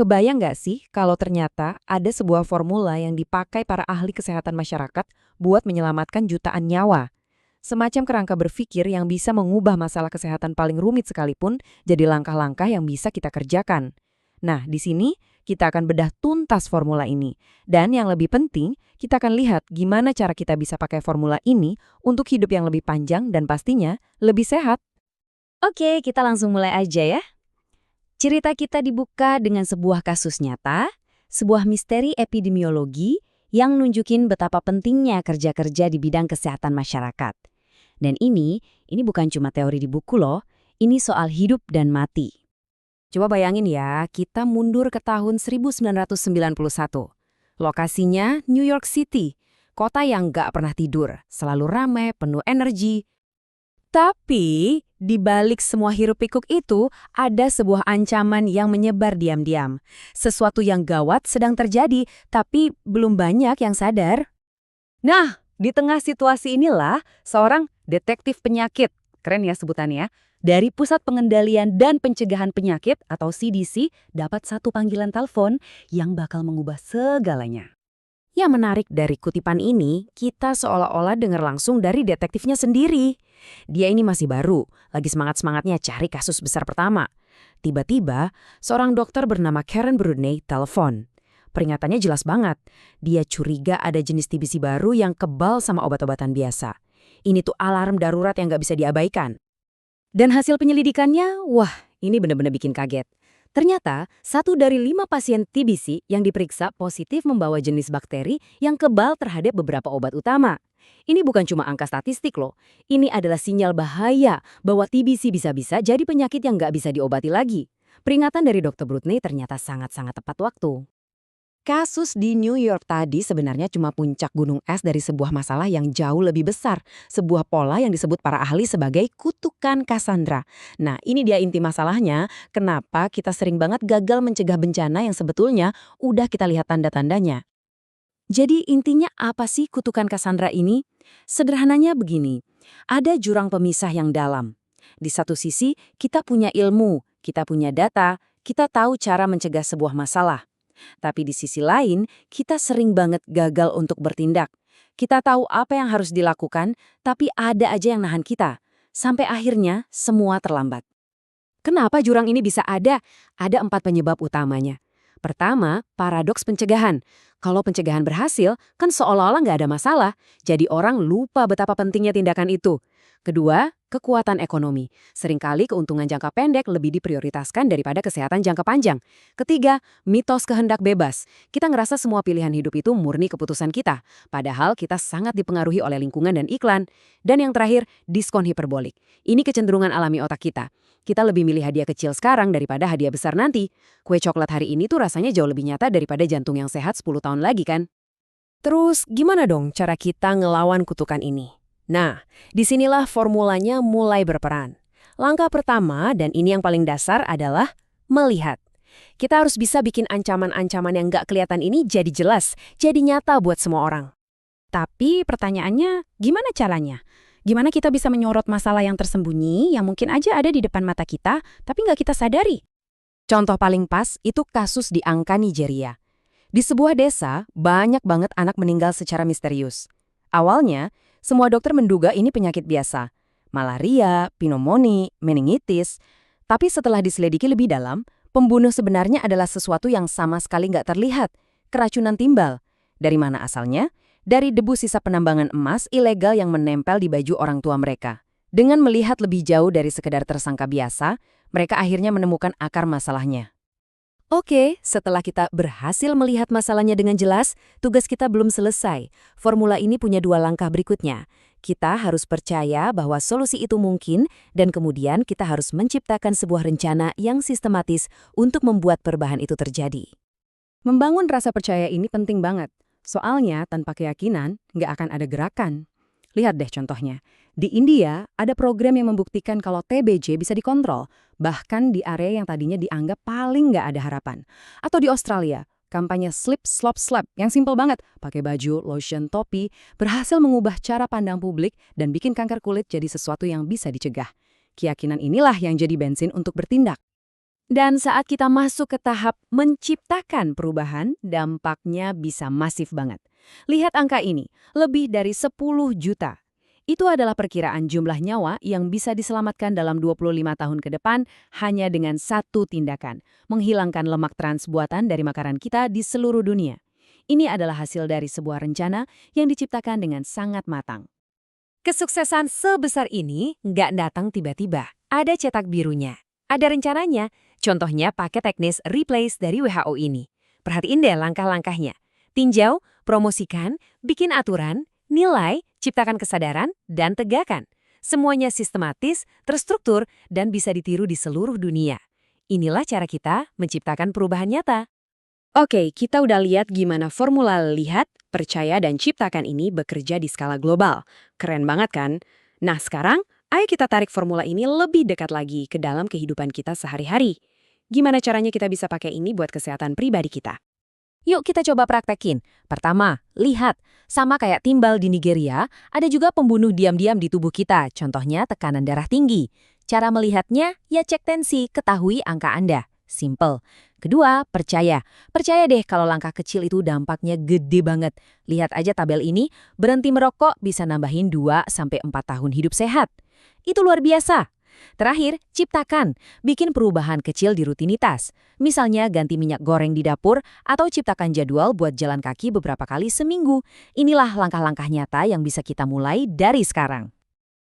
Kebayang nggak sih kalau ternyata ada sebuah formula yang dipakai para ahli kesehatan masyarakat buat menyelamatkan jutaan nyawa? Semacam kerangka berpikir yang bisa mengubah masalah kesehatan paling rumit sekalipun jadi langkah-langkah yang bisa kita kerjakan. Nah, di sini kita akan bedah tuntas formula ini. Dan yang lebih penting, kita akan lihat gimana cara kita bisa pakai formula ini untuk hidup yang lebih panjang dan pastinya lebih sehat. Oke, kita langsung mulai aja ya. Cerita kita dibuka dengan sebuah kasus nyata, sebuah misteri epidemiologi yang nunjukin betapa pentingnya kerja-kerja di bidang kesehatan masyarakat. Dan ini bukan cuma teori di buku loh, ini soal hidup dan mati. Coba bayangin ya, kita mundur ke tahun 1991. Lokasinya New York City, kota yang nggak pernah tidur, selalu ramai, penuh energi. Tapi, di balik semua hiruk-pikuk itu, ada sebuah ancaman yang menyebar diam-diam. Sesuatu yang gawat sedang terjadi, tapi belum banyak yang sadar. Nah, di tengah situasi inilah, seorang detektif penyakit, keren ya sebutannya, dari Pusat Pengendalian dan Pencegahan Penyakit atau CDC dapat satu panggilan telepon yang bakal mengubah segalanya. Yang menarik dari kutipan ini, kita seolah-olah dengar langsung dari detektifnya sendiri. Dia ini masih baru, lagi semangat-semangatnya cari kasus besar pertama. Tiba-tiba, seorang dokter bernama Karen Brunei telepon. Peringatannya jelas banget. Dia curiga ada jenis TBC baru yang kebal sama obat-obatan biasa. Ini tuh alarm darurat yang nggak bisa diabaikan. Dan hasil penyelidikannya, wah, ini benar-benar bikin kaget. Ternyata, 1 dari 5 pasien TBC yang diperiksa positif membawa jenis bakteri yang kebal terhadap beberapa obat utama. Ini bukan cuma angka statistik loh, ini adalah sinyal bahaya bahwa TBC bisa-bisa jadi penyakit yang nggak bisa diobati lagi. Peringatan dari Dr. Brutney ternyata sangat-sangat tepat waktu. Kasus di New York tadi sebenarnya cuma puncak gunung es dari sebuah masalah yang jauh lebih besar, sebuah pola yang disebut para ahli sebagai kutukan Cassandra. Nah, ini dia inti masalahnya, kenapa kita sering banget gagal mencegah bencana yang sebetulnya udah kita lihat tanda-tandanya. Jadi intinya apa sih kutukan Cassandra ini? Sederhananya begini, ada jurang pemisah yang dalam. Di satu sisi, kita punya ilmu, kita punya data, kita tahu cara mencegah sebuah masalah. Tapi di sisi lain, kita sering banget gagal untuk bertindak. Kita tahu apa yang harus dilakukan, tapi ada aja yang nahan kita. Sampai akhirnya, semua terlambat. Kenapa jurang ini bisa ada? Ada 4 penyebab utamanya. Pertama, paradoks pencegahan. Kalau pencegahan berhasil, kan seolah-olah nggak ada masalah. Jadi orang lupa betapa pentingnya tindakan itu. Kedua, kekuatan ekonomi. Seringkali keuntungan jangka pendek lebih diprioritaskan daripada kesehatan jangka panjang. Ketiga, mitos kehendak bebas. Kita ngerasa semua pilihan hidup itu murni keputusan kita. Padahal kita sangat dipengaruhi oleh lingkungan dan iklan. Dan yang terakhir, diskon hiperbolik. Ini kecenderungan alami otak kita. Kita lebih milih hadiah kecil sekarang daripada hadiah besar nanti. Kue coklat hari ini tuh rasanya jauh lebih nyata daripada jantung yang sehat 10 tahun lagi kan? Terus gimana dong cara kita ngelawan kutukan ini? Nah, disinilah formulanya mulai berperan. Langkah pertama, dan ini yang paling dasar adalah melihat. Kita harus bisa bikin ancaman-ancaman yang nggak kelihatan ini jadi jelas, jadi nyata buat semua orang. Tapi pertanyaannya, gimana caranya? Gimana kita bisa menyorot masalah yang tersembunyi yang mungkin aja ada di depan mata kita, tapi nggak kita sadari? Contoh paling pas itu kasus di Angka, Nigeria. Di sebuah desa, banyak banget anak meninggal secara misterius. Awalnya, semua dokter menduga ini penyakit biasa. Malaria, pneumonia, meningitis. Tapi setelah diselidiki lebih dalam, pembunuh sebenarnya adalah sesuatu yang sama sekali nggak terlihat. Keracunan timbal. Dari mana asalnya? Dari debu sisa penambangan emas ilegal yang menempel di baju orang tua mereka. Dengan melihat lebih jauh dari sekedar tersangka biasa, mereka akhirnya menemukan akar masalahnya. Oke, setelah kita berhasil melihat masalahnya dengan jelas, tugas kita belum selesai. Formula ini punya 2 langkah berikutnya. Kita harus percaya bahwa solusi itu mungkin, dan kemudian kita harus menciptakan sebuah rencana yang sistematis untuk membuat perubahan itu terjadi. Membangun rasa percaya ini penting banget. Soalnya, tanpa keyakinan, nggak akan ada gerakan. Lihat deh contohnya. Di India, ada program yang membuktikan kalau TBC bisa dikontrol, bahkan di area yang tadinya dianggap paling nggak ada harapan. Atau di Australia, kampanye Slip, Slop, Slap yang simpel banget, pakai baju, lotion, topi, berhasil mengubah cara pandang publik dan bikin kanker kulit jadi sesuatu yang bisa dicegah. Keyakinan inilah yang jadi bensin untuk bertindak. Dan saat kita masuk ke tahap menciptakan perubahan, dampaknya bisa masif banget. Lihat angka ini, lebih dari 10 juta. Itu adalah perkiraan jumlah nyawa yang bisa diselamatkan dalam 25 tahun ke depan hanya dengan satu tindakan, menghilangkan lemak trans buatan dari makanan kita di seluruh dunia. Ini adalah hasil dari sebuah rencana yang diciptakan dengan sangat matang. Kesuksesan sebesar ini nggak datang tiba-tiba. Ada cetak birunya. Ada rencananya. Contohnya pakai teknis replace dari WHO ini. Perhatiin deh langkah-langkahnya. Tinjau, promosikan, bikin aturan, nilai, ciptakan kesadaran, dan tegakkan. Semuanya sistematis, terstruktur, dan bisa ditiru di seluruh dunia. Inilah cara kita menciptakan perubahan nyata. Oke, kita udah lihat gimana formula lihat, percaya, dan ciptakan ini bekerja di skala global. Keren banget kan? Nah sekarang, ayo kita tarik formula ini lebih dekat lagi ke dalam kehidupan kita sehari-hari. Gimana caranya kita bisa pakai ini buat kesehatan pribadi kita? Yuk kita coba praktekin. Pertama, lihat. Sama kayak timbal di Nigeria, ada juga pembunuh diam-diam di tubuh kita, contohnya tekanan darah tinggi. Cara melihatnya, ya cek tensi, ketahui angka Anda. Simple. Kedua, percaya. Percaya deh kalau langkah kecil itu dampaknya gede banget. Lihat aja tabel ini, berhenti merokok bisa nambahin 2-4 tahun hidup sehat. Itu luar biasa. Terakhir, ciptakan. Bikin perubahan kecil di rutinitas. Misalnya ganti minyak goreng di dapur atau ciptakan jadwal buat jalan kaki beberapa kali seminggu. Inilah langkah-langkah nyata yang bisa kita mulai dari sekarang.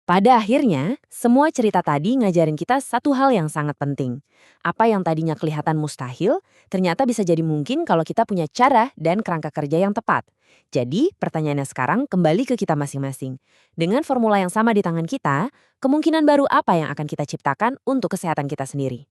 Pada akhirnya, semua cerita tadi ngajarin kita satu hal yang sangat penting. Apa yang tadinya kelihatan mustahil, ternyata bisa jadi mungkin kalau kita punya cara dan kerangka kerja yang tepat. Jadi, pertanyaannya sekarang kembali ke kita masing-masing. Dengan formula yang sama di tangan kita, kemungkinan baru apa yang akan kita ciptakan untuk kesehatan kita sendiri?